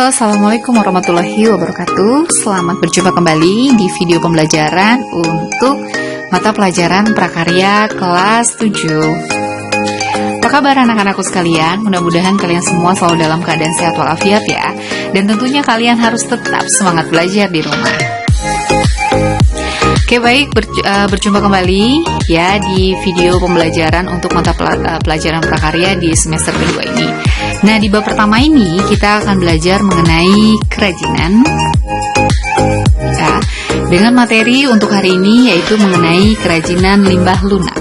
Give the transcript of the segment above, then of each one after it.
Halo, Assalamualaikum warahmatullahi wabarakatuh. Selamat berjumpa kembali di video pembelajaran untuk mata pelajaran prakarya kelas 7. Apa kabar anak-anakku sekalian? Mudah-mudahan kalian semua selalu dalam keadaan sehat walafiat ya. Dan tentunya kalian harus tetap semangat belajar di rumah. Oke, baik, berjumpa kembali ya di video pembelajaran untuk mata pelajaran prakarya di semester kedua ini. Nah, di bab pertama ini kita akan belajar mengenai kerajinan ya, dengan materi untuk hari ini yaitu mengenai kerajinan limbah lunak.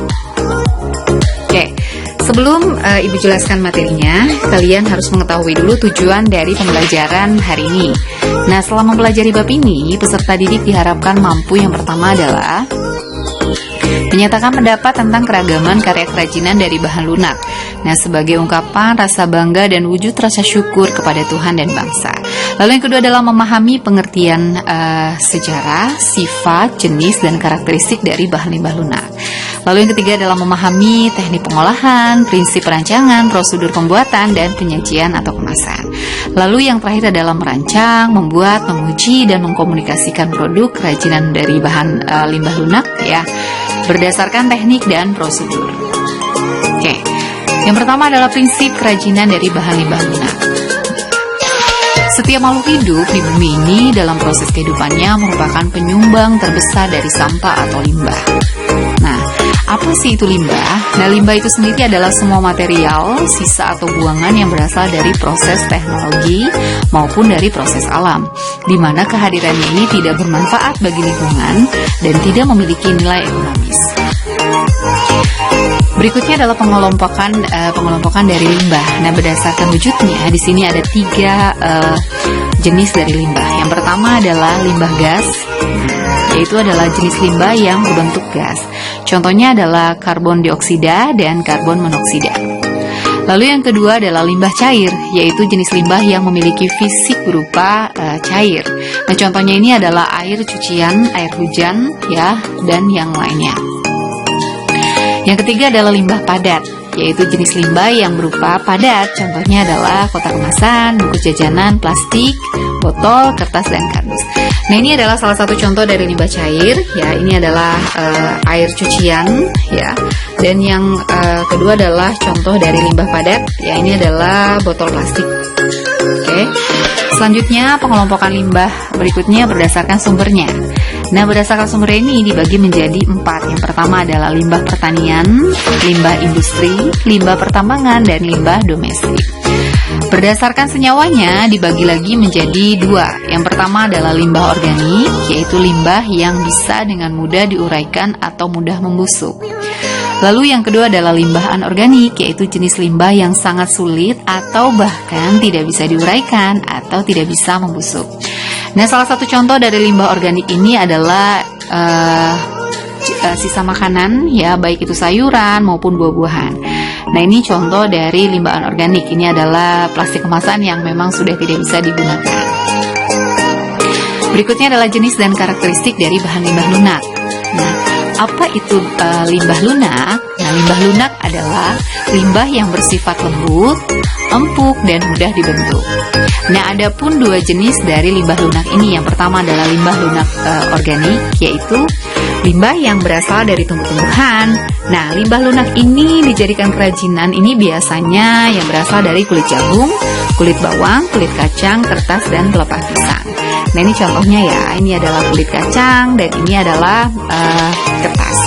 Oke, sebelum Ibu jelaskan materinya, kalian harus mengetahui dulu tujuan dari pembelajaran hari ini. Nah, setelah mempelajari bab ini, peserta didik diharapkan mampu yang pertama adalah menyatakan pendapat tentang keragaman karya kerajinan dari bahan lunak. Nah, sebagai ungkapan rasa bangga dan wujud rasa syukur kepada Tuhan dan bangsa. Lalu yang kedua adalah memahami pengertian sejarah, sifat, jenis, dan karakteristik dari bahan limbah lunak. Lalu yang ketiga adalah memahami teknik pengolahan, prinsip perancangan, prosedur pembuatan, dan penyajian atau kemasan. Lalu yang terakhir adalah merancang, membuat, menguji, dan mengkomunikasikan produk kerajinan dari bahan limbah lunak ya, berdasarkan teknik dan prosedur. Oke, yang pertama adalah prinsip kerajinan dari bahan limbah lunak. Setiap makhluk hidup di bumi ini dalam proses kehidupannya merupakan penyumbang terbesar dari sampah atau limbah. Nah, apa sih itu limbah? Nah, limbah itu sendiri adalah semua material, sisa atau buangan yang berasal dari proses teknologi maupun dari proses alam, di mana kehadirannya ini tidak bermanfaat bagi lingkungan dan tidak memiliki nilai ekonomis. Berikutnya adalah pengelompokan dari limbah. Nah, berdasarkan wujudnya, di sini ada 3 jenis dari limbah. Yang pertama adalah limbah gas, yaitu adalah jenis limbah yang berbentuk gas. Contohnya adalah karbon dioksida dan karbon monoksida. Lalu yang kedua adalah limbah cair, yaitu jenis limbah yang memiliki fisik berupa cair. Nah, contohnya ini adalah air cucian, air hujan, ya, dan yang lainnya. Yang ketiga adalah limbah padat, yaitu jenis limbah yang berupa padat. Contohnya adalah kotak kemasan, bungkus jajanan, plastik, botol, kertas, dan kardus. Nah, ini adalah salah satu contoh dari limbah cair. Ya, ini adalah air cucian. Ya, dan yang kedua adalah contoh dari limbah padat. Ya, ini adalah botol plastik. Oke. Selanjutnya pengelompokan limbah berikutnya berdasarkan sumbernya. Nah, berdasarkan sumber ini dibagi menjadi 4. Yang pertama adalah limbah pertanian, limbah industri, limbah pertambangan, dan limbah domestik. Berdasarkan senyawanya dibagi lagi menjadi 2. Yang pertama adalah limbah organik, yaitu limbah yang bisa dengan mudah diuraikan atau mudah membusuk. Lalu yang kedua adalah limbah anorganik, yaitu jenis limbah yang sangat sulit atau bahkan tidak bisa diuraikan atau tidak bisa membusuk. Nah, salah satu contoh dari limbah organik ini adalah sisa makanan, ya, baik itu sayuran maupun buah-buahan. Nah, ini contoh dari limbah anorganik. Ini adalah plastik kemasan yang memang sudah tidak bisa digunakan. Berikutnya adalah jenis dan karakteristik dari bahan limbah lunak. Nah, apa itu limbah lunak? Nah, limbah lunak adalah limbah yang bersifat lembut, empuk, dan mudah dibentuk. Nah, ada pun 2 jenis dari limbah lunak ini. Yang pertama adalah limbah lunak organik, yaitu limbah yang berasal dari tumbuh-tumbuhan. Nah, limbah lunak ini dijadikan kerajinan ini biasanya yang berasal dari kulit jagung, kulit bawang, kulit kacang, kertas, dan pelepah pisang. Nah, ini contohnya ya, ini adalah kulit kacang dan ini adalah kertas.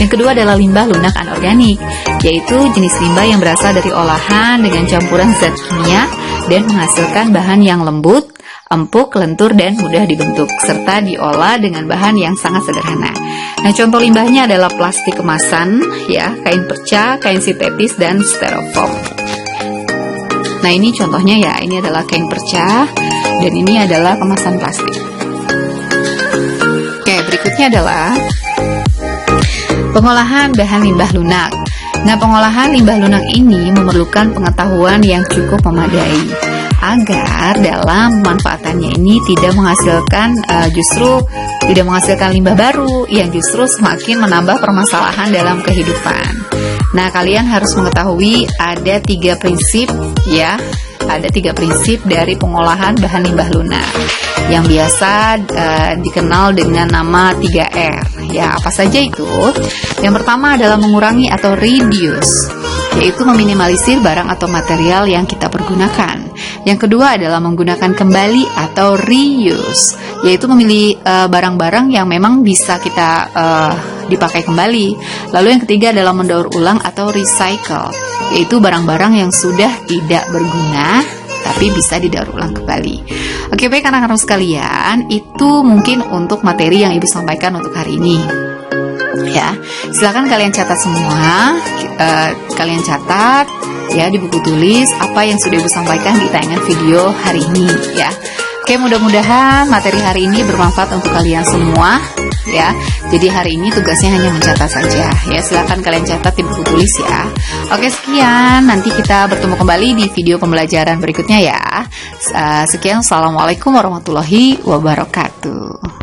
Yang kedua adalah limbah lunak anorganik, yaitu jenis limbah yang berasal dari olahan dengan campuran zat kimia dan menghasilkan bahan yang lembut, empuk, lentur, dan mudah dibentuk, serta diolah dengan bahan yang sangat sederhana. Nah, contoh limbahnya adalah plastik kemasan, ya, kain perca, kain sintetis, dan styrofoam. Nah, ini contohnya ya, ini adalah kain perca, dan ini adalah kemasan plastik. Oke, berikutnya adalah pengolahan bahan limbah lunak. Nah, pengolahan limbah lunak ini memerlukan pengetahuan yang cukup memadai agar dalam pemanfaatannya ini tidak menghasilkan limbah baru yang justru semakin menambah permasalahan dalam kehidupan. Nah, kalian harus mengetahui ada 3 prinsip ya ada 3 prinsip dari pengolahan bahan limbah lunak yang biasa dikenal dengan nama 3R. Ya, apa saja itu? Yang pertama adalah mengurangi atau reduce, yaitu meminimalisir barang atau material yang kita pergunakan. Yang kedua adalah menggunakan kembali atau reuse, yaitu memilih barang-barang yang memang bisa kita dipakai kembali. Lalu yang ketiga adalah mendaur ulang atau recycle, yaitu barang-barang yang sudah tidak berguna tapi bisa didaur ulang kembali. Oke, baik anak-anak sekalian, itu mungkin untuk materi yang Ibu sampaikan untuk hari ini. Ya, silakan kalian catat semua, kalian catat ya di buku tulis apa yang sudah Ibu sampaikan di tayangan video hari ini ya. Oke, mudah-mudahan materi hari ini bermanfaat untuk kalian semua ya. Jadi hari ini tugasnya hanya mencatat saja ya. Silakan kalian catat di buku tulis ya. Oke, sekian. Nanti kita bertemu kembali di video pembelajaran berikutnya ya. Sekian, assalamualaikum warahmatullahi wabarakatuh.